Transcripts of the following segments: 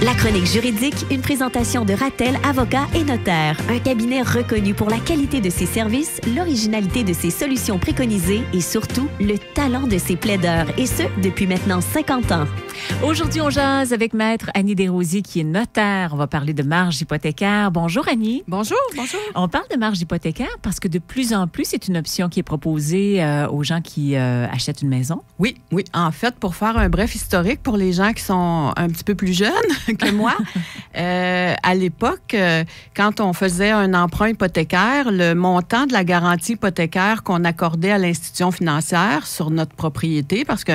La chronique juridique, une présentation de Ratel, avocat et notaire. Un cabinet reconnu pour la qualité de ses services, l'originalité de ses solutions préconisées et surtout, le talent de ses plaideurs. Et ce, depuis maintenant 50 ans. Aujourd'hui, on jase avec Maître Annie Desrosiers, qui est notaire. On va parler de marge hypothécaire. Bonjour, Annie. Bonjour, bonjour. On parle de marge hypothécaire parce que de plus en plus, c'est une option qui est proposée aux gens qui achètent une maison. Oui. En fait, pour faire un bref historique pour les gens qui sont un petit peu plus jeunes que moi, à l'époque, quand on faisait un emprunt hypothécaire, le montant de la garantie hypothécaire qu'on accordait à l'institution financière sur notre propriété, parce que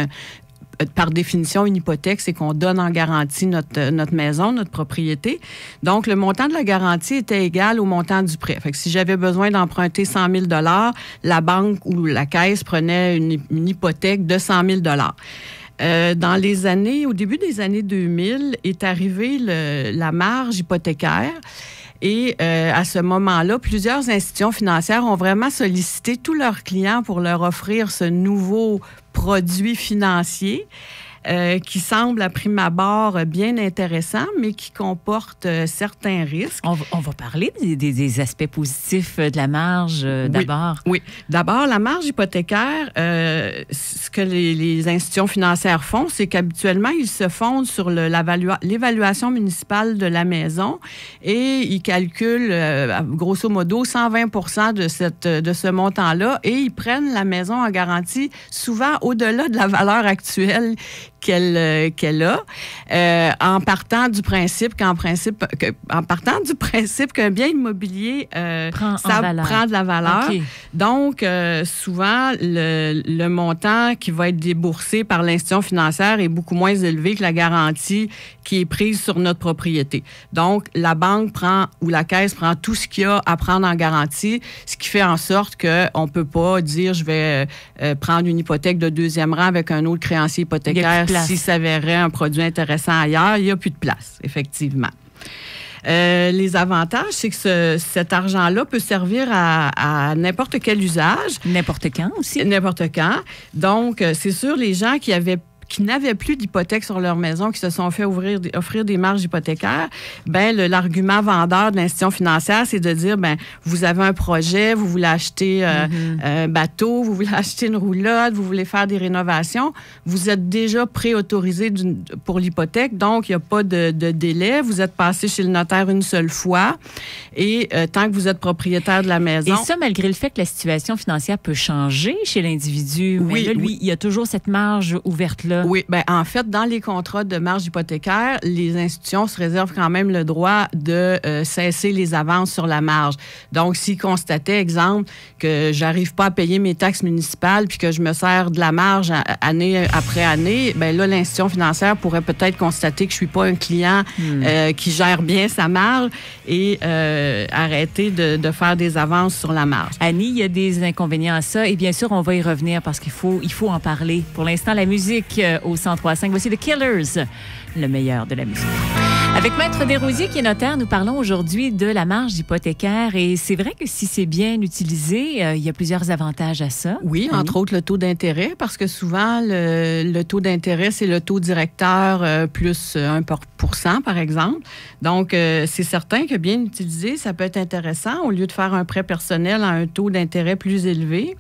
par définition, une hypothèque, c'est qu'on donne en garantie notre maison, notre propriété. Donc, le montant de la garantie était égal au montant du prêt. Fait que si j'avais besoin d'emprunter 100 000 $, la banque ou la caisse prenait une hypothèque de 100 000 $. Au début des années 2000, est arrivée la marge hypothécaire. Et à ce moment-là, plusieurs institutions financières ont vraiment sollicité tous leurs clients pour leur offrir ce nouveau produit financier qui semble à prime abord bien intéressant, mais qui comporte certains risques. On va parler des aspects positifs de la marge d'abord. Oui. D'abord, la marge hypothécaire, ce que les institutions financières font, c'est qu'habituellement, ils se fondent sur l'évaluation municipale de la maison et ils calculent, grosso modo, 120 % de ce montant-là et ils prennent la maison en garantie souvent au-delà de la valeur actuelle qu'elle a, en partant du principe qu'un bien immobilier prend de la valeur. Okay. Donc, souvent, le montant qui va être déboursé par l'institution financière est beaucoup moins élevé que la garantie qui est prise sur notre propriété. Donc, la banque ou la caisse prend tout ce qu'il y a à prendre en garantie, ce qui fait en sorte qu'on ne peut pas dire je vais prendre une hypothèque de deuxième rang avec un autre créancier hypothécaire si ça verrait un produit intéressant ailleurs. Il n'y a plus de place, effectivement. Les avantages, c'est que cet argent-là peut servir à n'importe quel usage. N'importe quand aussi. N'importe quand. Donc, c'est sûr, les gens qui n'avaient plus d'hypothèque sur leur maison, qui se sont fait offrir des marges hypothécaires, l'argument vendeur de l'institution financière, c'est de dire, vous avez un projet, vous voulez acheter un bateau, vous voulez acheter une roulotte, vous voulez faire des rénovations, vous êtes déjà préautorisé pour l'hypothèque, donc il n'y a pas de délai, vous êtes passé chez le notaire une seule fois, et tant que vous êtes propriétaire de la maison... Et ça, malgré le fait que la situation financière peut changer chez l'individu, mais là, lui, il y a toujours cette marge ouverte-là. Oui, en fait, dans les contrats de marge hypothécaire, les institutions se réservent quand même le droit de cesser les avances sur la marge. Donc, s'ils constataient, exemple, que j'arrive pas à payer mes taxes municipales puis que je me sers de la marge année après année, là, l'institution financière pourrait peut-être constater que je suis pas un client qui gère bien sa marge et arrêter de faire des avances sur la marge. Annie, il y a des inconvénients à ça et bien sûr, on va y revenir parce qu'il faut en parler. Pour l'instant, la musique au 103.5. Voici The Killers, le meilleur de la musique. Avec Maître Desrosiers, qui est notaire, nous parlons aujourd'hui de la marge hypothécaire. Et c'est vrai que si c'est bien utilisé, il y a plusieurs avantages à ça. Oui, entre autres le taux d'intérêt, parce que souvent, le taux d'intérêt, c'est le taux directeur plus 1%, par exemple. Donc, c'est certain que bien utilisé, ça peut être intéressant au lieu de faire un prêt personnel à un taux d'intérêt plus élevé.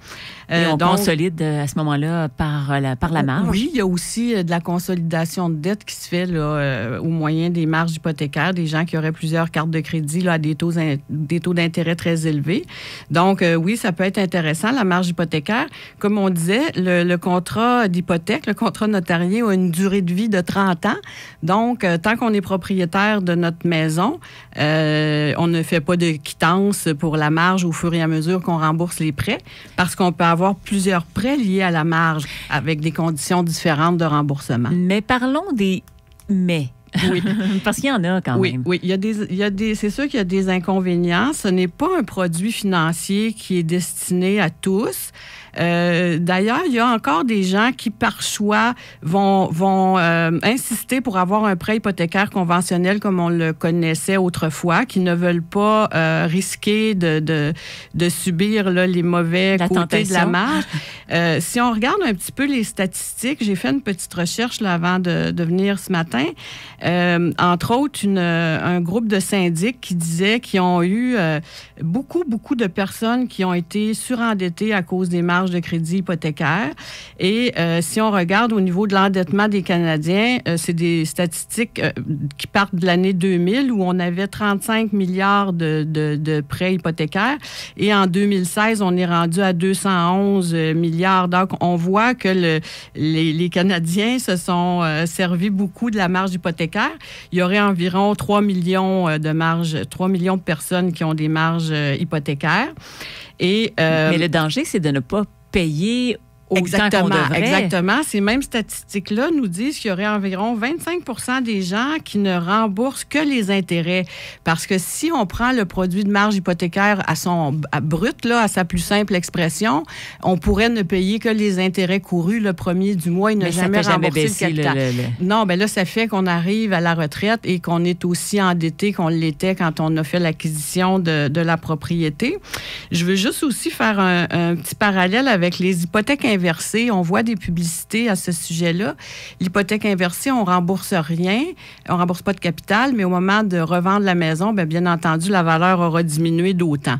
Et on consolide à ce moment-là par la marge. Oui, il y a aussi de la consolidation de dette qui se fait là, au moyen des marges hypothécaires, des gens qui auraient plusieurs cartes de crédit là, à des taux d'intérêt très élevés. Donc, oui, ça peut être intéressant, la marge hypothécaire. Comme on disait, le contrat d'hypothèque, le contrat notarié a une durée de vie de 30 ans. Donc, tant qu'on est propriétaire de notre maison, on ne fait pas de quittance pour la marge au fur et à mesure qu'on rembourse les prêts, parce qu'on peut avoir plusieurs prêts liés à la marge avec des conditions différentes de remboursement. Mais parlons des mais. Oui. Parce qu'il y en a quand même. Oui, c'est sûr qu'il y a des inconvénients. Ce n'est pas un produit financier qui est destiné à tous. D'ailleurs, il y a encore des gens qui, par choix, vont insister pour avoir un prêt hypothécaire conventionnel comme on le connaissait autrefois, qui ne veulent pas risquer de subir là, les mauvais côtés de la marge. Si on regarde un petit peu les statistiques, j'ai fait une petite recherche là, avant de venir ce matin. Entre autres, un groupe de syndics qui disait qu'ils ont eu beaucoup de personnes qui ont été surendettées à cause des marges de crédit hypothécaire. Et si on regarde au niveau de l'endettement des Canadiens, c'est des statistiques qui partent de l'année 2000 où on avait 35 milliards de prêts hypothécaires. Et en 2016, on est rendu à 211 milliards. Donc, on voit que les Canadiens se sont servis beaucoup de la marge hypothécaire. Il y aurait environ 3 millions de personnes qui ont des marges hypothécaires. Et, mais le danger, c'est de ne pas payer Exactement. Ces mêmes statistiques-là nous disent qu'il y aurait environ 25 des gens qui ne remboursent que les intérêts. Parce que si on prend le produit de marge hypothécaire brut, à sa plus simple expression, on pourrait ne payer que les intérêts courus le premier du mois et ne jamais rembourser le capital. Non, bien là, ça fait qu'on arrive à la retraite et qu'on est aussi endetté qu'on l'était quand on a fait l'acquisition de la propriété. Je veux juste aussi faire un petit parallèle avec les hypothèques inversées. On voit des publicités à ce sujet-là. L'hypothèque inversée, on rembourse rien, on rembourse pas de capital, mais au moment de revendre la maison, bien entendu, la valeur aura diminué d'autant.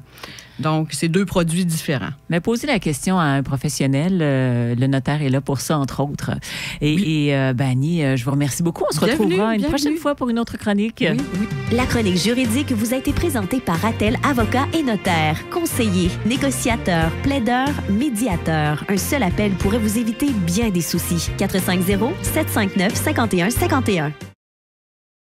Donc, c'est deux produits différents. Mais poser la question à un professionnel, le notaire est là pour ça, entre autres. Et Annie, je vous remercie beaucoup. On se retrouvera une prochaine fois pour une autre chronique. Oui. La chronique juridique vous a été présentée par Ratel, avocat et notaire. Conseiller, négociateur, plaideur, médiateur. Un seul appel pourrait vous éviter bien des soucis. 450-759-5151.